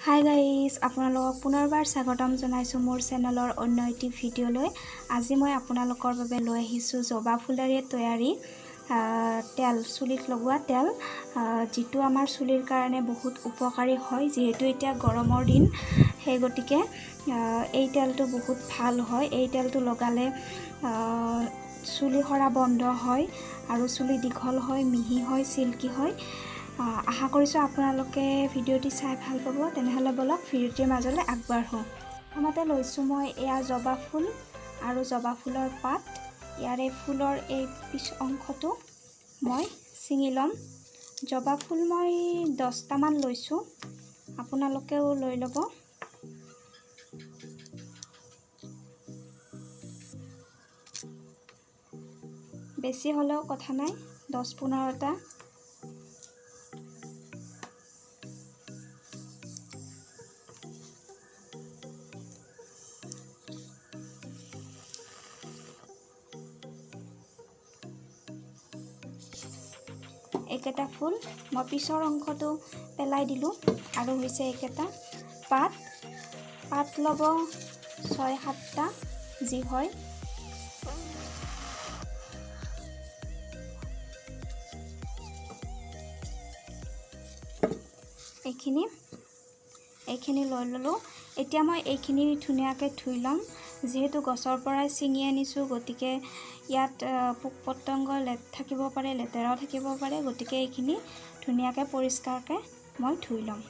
Hi guys, আপোনালোকক পুনৰবাৰ স্বাগতম জনাইছোঁ মোৰ চেনেলৰ অন্য এটি ভিডিঅ'লৈ। আজি মই আপোনালোকৰ বাবে লৈ আহিছোঁ জবা ফুলেৰে তৈয়াৰী তেল, চুলিত লগোৱা তেল, যিটো আমাৰ চুলিৰ কাৰণে বহুত উপকাৰী হয়। যিহেতু এতিয়া গৰমৰ দিন, সেই গতিকে এই তেলটো বহুত ভাল হয়। এই তেলটো লগালে চুলি সৰা বন্ধ হয় আৰু চুলি দীঘল হয়, মিহি হয়, চিল্কি হয়। আশা কৰিছোঁ আপোনালোকে ভিডিঅ'টি চাই ভাল পাব। তেনেহ'লে বলক ভিডিঅ'টিৰ মাজলৈ আগবাঢ়োঁ। প্ৰথমতে লৈছোঁ মই এয়া জবা ফুল আৰু জবা ফুলৰ পাত। ইয়াৰে ফুলৰ এই পিছ অংশটো মই ছিঙি ল'ম। জবা ফুল মই 10টামান লৈছোঁ, আপোনালোকেও লৈ ল'ব। বেছি হ'লেও কথা নাই, 10-15টা। এইকেইটা ফুল মই পিছৰ অংশটো পেলাই দিলোঁ আৰু হৈছে এইকেইটা পাত ল'ব 6-7টা যি হয়। এইখিনি লৈ ল'লোঁ। এতিয়া মই এইখিনি ধুনীয়াকৈ ধুই ল'ম। যিহেতু গছৰ পৰাই ছিঙি আনিছোঁ, গতিকে ইয়াত পোক পতংগ থাকিব পাৰে, লেতেৰাও থাকিব পাৰে। গতিকে এইখিনি ধুনীয়াকৈ পৰিষ্কাৰকৈ মই ধুই ল'ম।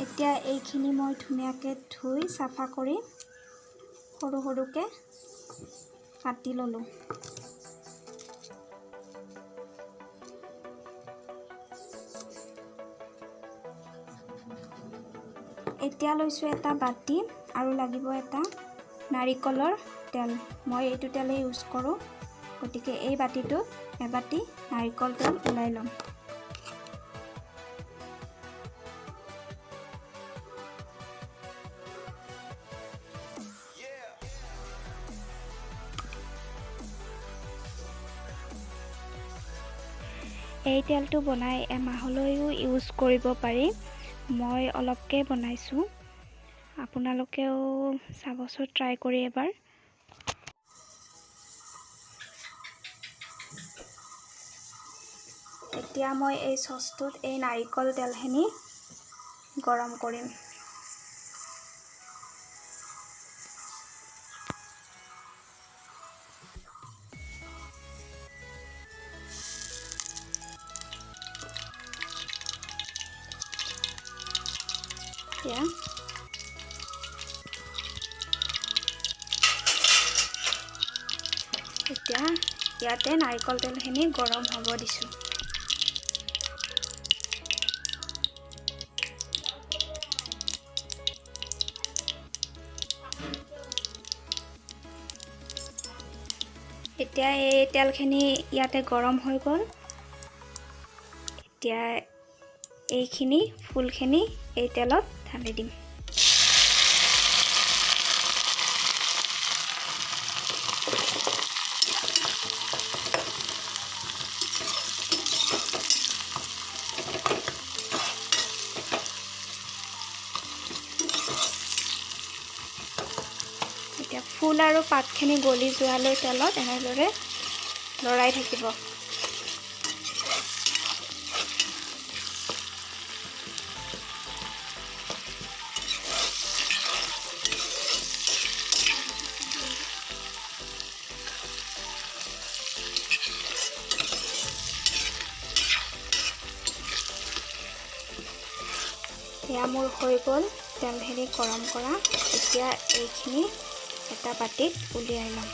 এতিয়া এইখিনি মই ধুনীয়াকৈ ধুই চাফা কৰি সৰু সৰুকৈ কাটি ল'লোঁ। এতিয়া লৈছোঁ এটা বাতি আৰু লাগিব এটা নাৰিকলৰ তেল। মই এইটো তেলেই ইউজ কৰোঁ, গতিকে এই বাতিটোত এবাতি নাৰিকল তেল ওলাই ল'ম। এই তেলটো বনাই এমাহলৈও ইউজ কৰিব পাৰি। মই অলপকৈ বনাইছোঁ, আপোনালোকেও চাবচোন ট্ৰাই কৰি এবাৰ। এতিয়া মই এই চচটোত এই নাৰিকল তেলখিনি গৰম কৰিম। এতিয়া ইয়াতে নাৰিকল তেলখিনি গৰম হ'ব দিছোঁ। এতিয়া এই তেলখিনি ইয়াতে গৰম হৈ গ'ল। এতিয়া এইখিনি ফুলখিনি এই তেলত ঢালি দিম। এতিয়া ফুল আৰু পাতখিনি গলি যোৱালৈ তেলত এনেদৰে লৰাই থাকিব। এয়া মোৰ হৈ গ'ল তেলখিনি গৰম কৰা। এতিয়া এইখিনি এটা বাতিত উলিয়াই ল'ম।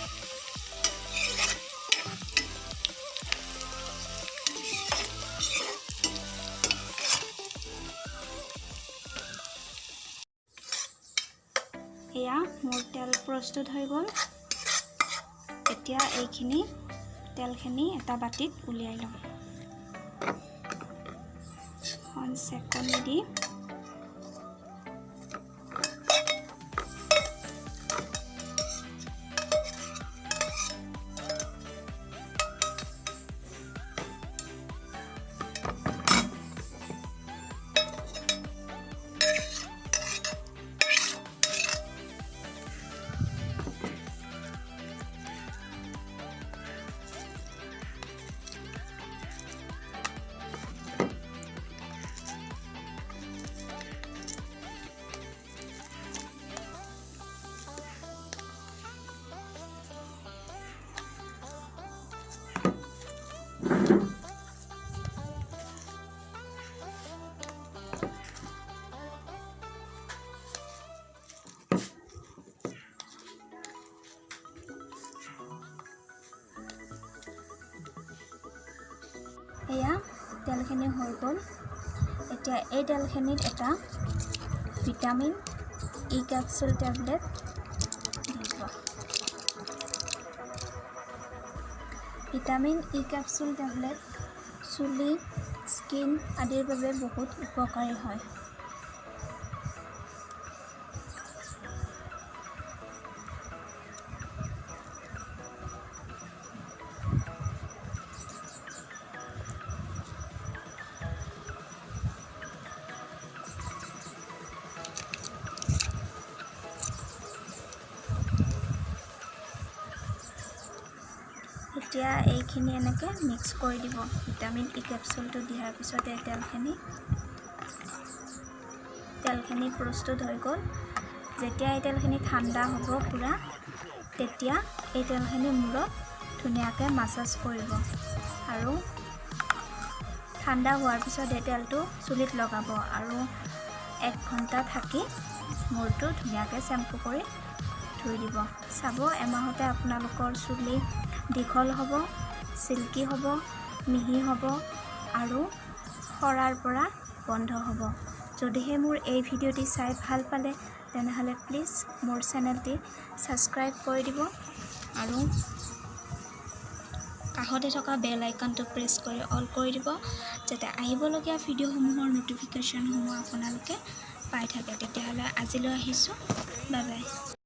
এয়া মোৰ তেল প্ৰস্তুত হৈ গ'ল। এতিয়া এইখিনি তেলখিনি এটা বাটিত উলিয়াই লওঁ। চেকনি দি এয়া তেলখিনি হৈ গ'ল। এতিয়া এই তেলখিনিত এটা ভিটামিন ই কেপচুল টেবলেট দিব। ভিটামিন ই কেপচুল টেবলেট চুলি, স্কিন আদিৰ বাবে বহুত উপকাৰী হয়। এতিয়া এইখিনি এনেকৈ মিক্স কৰি দিব। ভিটামিন ই কেপচুলটো দিয়াৰ পিছতে তেলখিনি প্ৰস্তুত হৈ গ'ল। যেতিয়া এই তেলখিনি ঠাণ্ডা হ'ব পুৰা, তেতিয়া এই তেলখিনি মূৰত ধুনীয়াকৈ মাছাজ কৰিব আৰু ঠাণ্ডা হোৱাৰ পিছত এই তেলটো চুলিত লগাব আৰু 1 ঘণ্টা থাকি মূৰটো ধুনীয়াকৈ শ্বেম্পু কৰি ধুই দিব। চাব এমাহতে আপোনালোকৰ চুলি দীঘল হ'ব, চিল্কি হ'ব, মিহি হ'ব আৰু সৰাৰ পৰা বন্ধ হ'ব। যদিহে মোৰ এই ভিডিঅ'টি চাই ভাল পালে তেনেহ'লে প্লিজ মোৰ চেনেলটি ছাবস্ক্ৰাইব কৰি দিব আৰু কাষতে থকা বেল আইকনটো প্ৰেছ কৰি অল কৰি দিব, যাতে আহিবলগীয়া ভিডিঅ'সমূহৰ ন'টিফিকেশ্যনসমূহ আপোনালোকে পাই থাকে। তেতিয়াহ'লে আজিলৈ আহিছোঁ, বাই বাই।